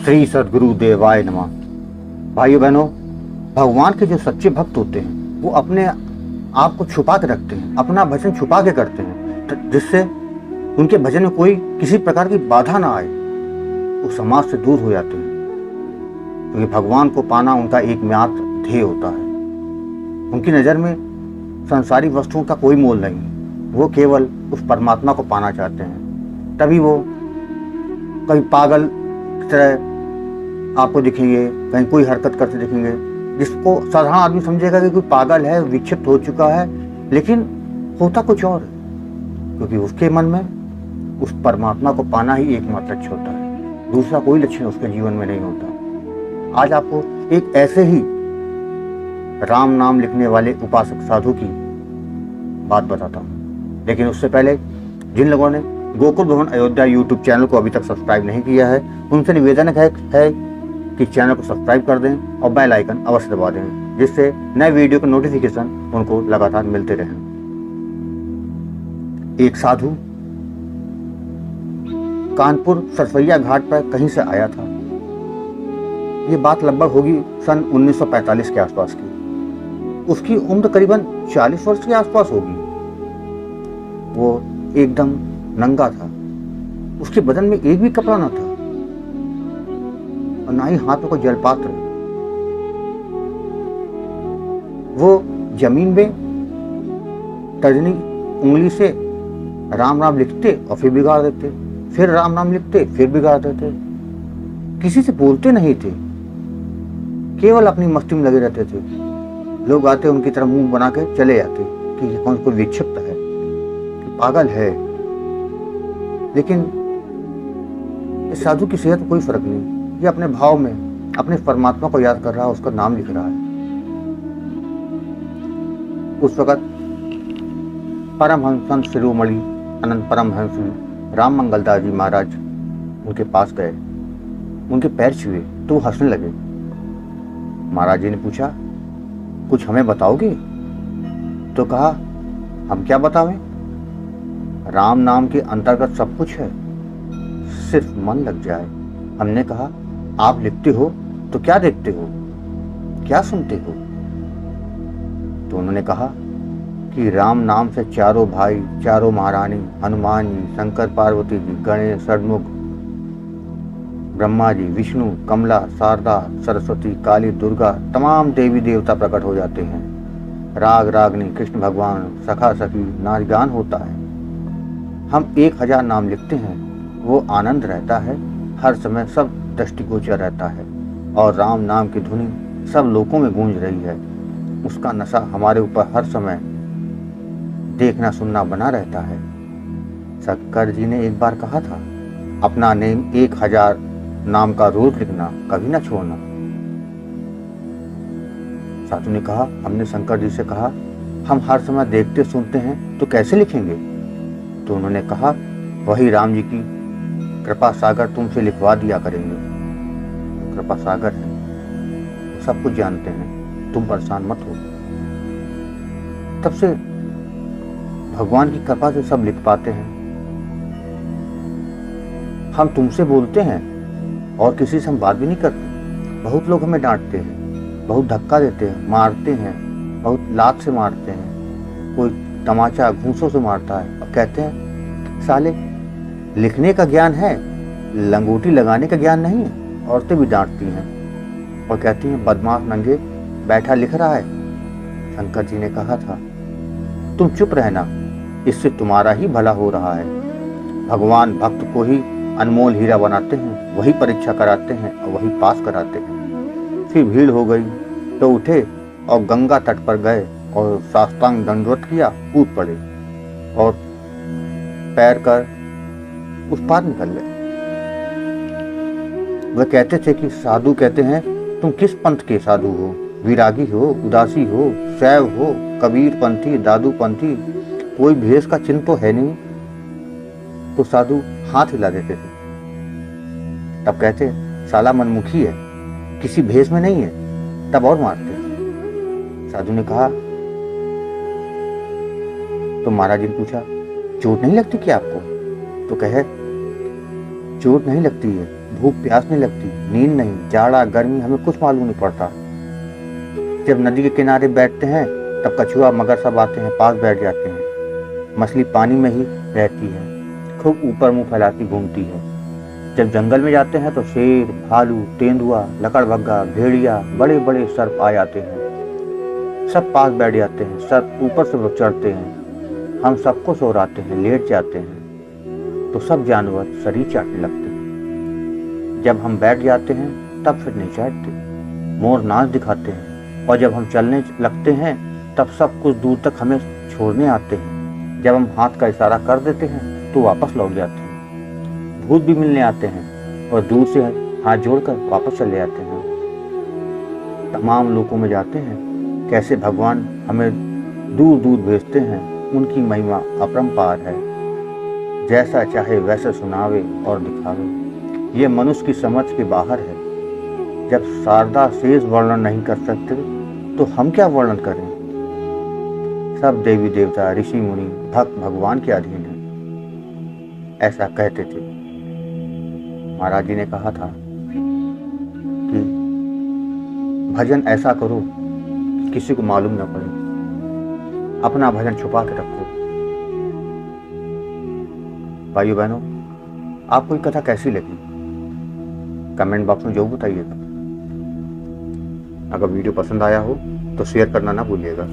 श्री सद्गुरु देवाय नमः। भाइयों बहनों, भगवान के जो सच्चे भक्त होते हैं वो अपने आप को छुपा के रखते हैं, अपना भजन छुपा के करते हैं, जिससे उनके भजन में कोई किसी प्रकार की बाधा ना आए। वो समाज से दूर हो जाते हैं, क्योंकि भगवान को पाना उनका एकमात्र ध्येय होता है। उनकी नज़र में संसारिक वस्तुओं का कोई मोल नहीं, वो केवल उस परमात्मा को पाना चाहते हैं। तभी वो कभी पागल की तरह आपको दिखेंगे, कहीं कोई हरकत करते दिखेंगे जिसको साधारण आदमी समझेगा कि कोई पागल है, विक्षिप्त हो चुका है, लेकिन होता कुछ और है, क्योंकि उसके मन में उस परमात्मा को पाना ही एकमात्र लक्ष्य होता है। दूसरा कोई लक्ष्य उसके जीवन में नहीं होता। आज आपको एक ऐसे ही राम नाम लिखने वाले उपासक साधु की बात बताता हूँ, लेकिन उससे पहले जिन लोगों ने गोकुल भवन अयोध्या यूट्यूब चैनल को अभी तक सब्सक्राइब नहीं किया है, उनसे निवेदन है कि चैनल को सब्सक्राइब कर दें और बेल आइकन अवश्य दबा दें, जिससे नए वीडियो के नोटिफिकेशन उनको लगातार मिलते रहें। एक साधु कानपुर सरसैया घाट पर कहीं से आया था। ये बात लगभग होगी सन 1945 के आसपास की। उसकी उम्र करीबन 40 वर्ष के आसपास होगी। वो एकदम नंगा था, उसके बदन में एक भी कपड़ा ना था और ना ही हाथ में कोई जलपात्र। वो जमीन में तर्जनी उंगली से राम नाम लिखते और फिर बिगाड़ देते, फिर राम नाम लिखते फिर बिगाड़ देते। किसी से बोलते नहीं थे, केवल अपनी मस्ती में लगे रहते थे। लोग आते उनकी तरफ मुंह बना के चले जाते कि ये कौन कोई विक्षिप्त है, पागल है। लेकिन इस साधु की सेहत में कोई फर्क नहीं, ये अपने भाव में अपने परमात्मा को याद कर रहा है, उसका नाम लिख रहा है। उस वक्त परमहंस संत शिरोमणि अनंत परमहंस राम मंगलदास जी महाराज उनके पास गए, उनके पैर छुए तो वो हंसने लगे। महाराज जी ने पूछा, कुछ हमें बताओगे? तो कहा, हम क्या बतावें, राम नाम के अंतर्गत सब कुछ है, सिर्फ मन लग जाए। हमने कहा, आप लिखते हो तो क्या देखते हो, क्या सुनते हो? तो उन्होंने कहा कि राम नाम से चारों भाई, चारों महारानी, हनुमान जी, शंकर पार्वती जी, गणेश, षडमुख, ब्रह्मा जी, विष्णु, कमला, शारदा, सरस्वती, काली, दुर्गा, तमाम देवी देवता प्रकट हो जाते हैं। राग रागनी, कृष्ण भगवान, सखा सखी, नाच गान होता है। हम 1000 नाम लिखते हैं, वो आनंद रहता है, हर समय सब दृष्टिगोचर रहता है और राम नाम की धुनी सब लोगों में गूंज रही है। उसका नशा हमारे ऊपर हर समय देखना सुनना बना रहता है। शंकर जी ने एक बार कहा था, अपना नेम 1000 नाम का रोज लिखना, कभी ना छोड़ना। साधु ने कहा, हमने शंकर जी से कहा, हम हर समय देखते सुनते हैं तो कैसे लिखेंगे? तो उन्होंने कहा, वही राम जी की कृपा सागर तुमसे लिखवा दिया करेंगे। कृपा सागर है, सब कुछ जानते हैं, तुम परेशान मत हो। तब से भगवान की कृपा से सब लिख पाते हैं। हम तुमसे बोलते हैं और किसी से हम बात भी नहीं करते। बहुत लोग हमें डांटते हैं, बहुत धक्का देते हैं, मारते हैं, बहुत लात से मारते हैं, कोई तमाचा घूंसों से मारता है और कहते हैं, साले लिखने का ज्ञान है, लंगोटी लगाने का ज्ञान नहीं है। औरतें भी डांटती हैं और कहती हैं, बदमाश नंगे बैठा लिख रहा है। शंकर जी ने कहा था, तुम चुप रहना, इससे तुम्हारा ही भला हो रहा है। भगवान भक्त को ही अनमोल हीरा बनाते हैं, वही परीक्षा कराते हैं और वही पास कराते हैं। फिर भीड़ हो गई तो उठे और गंगा तट पर गए और साष्टांग दंडवत किया, कूद पड़े और पैर कर उस पार निकल गए। वह कहते थे कि साधु कहते हैं, तुम किस पंथ के साधु हो, विरागी हो, उदासी हो, शैव हो, कबीर पंथी, दादू पंथी, कोई भेष का चिन्ह तो है नहीं। तो साधु हाथ हिला देते थे। तब कहते, साला मनमुखी है, किसी भेष में नहीं है, तब और मारते। साधु ने कहा, तो महाराज जी ने पूछा, चोट नहीं लगती क्या आपको? तो कहे, चोट नहीं लगती है, भूख प्यास नहीं लगती, नींद नहीं, जाड़ा गर्मी हमें कुछ मालूम नहीं पड़ता। जब नदी के किनारे बैठते हैं तब कछुआ मगर सब आते हैं, पास बैठ जाते हैं। मछली पानी में ही रहती है, खूब ऊपर मुंह फैलाती घूमती है। जब जंगल में जाते हैं तो शेर, भालू, तेंदुआ, लकड़बग्गा, भेड़िया, बड़े बड़े सर्प आ जाते हैं। सब पास बैठ जाते हैं, सर्प ऊपर से चढ़ते हैं, हम सबको सोराते हैं, लेट जाते हैं तो सब जानवर शरीर चाटने लगते हैं। जब हम बैठ जाते हैं तब फिर नहीं चाटते, मोर नाच दिखाते हैं, और जब हम चलने लगते हैं तब सब कुछ दूर तक हमें छोड़ने आते हैं। जब हम हाथ का इशारा कर देते हैं तो वापस लौट जाते हैं। भूत भी मिलने आते हैं और दूर से हाथ जोड़कर वापस चले जाते हैं। तमाम लोकों में जाते हैं, कैसे भगवान हमें दूर दूर भेजते हैं, उनकी महिमा अपरंपार है। जैसा चाहे वैसे सुनावे और दिखावे, ये मनुष्य की समझ के बाहर है। जब शारदा शेष वर्णन नहीं कर सकते तो हम क्या वर्णन करें। सब देवी देवता, ऋषि मुनि, भक्त भगवान के अधीन हैं, ऐसा कहते थे। महाराज जी ने कहा था कि भजन ऐसा करो कि किसी को मालूम न पड़े, अपना भजन छुपा के रखो। भाइयों बहनों, आपको ये कथा कैसी लगी कमेंट बॉक्स में जरूर बताइएगा। अगर वीडियो पसंद आया हो तो शेयर करना ना भूलिएगा।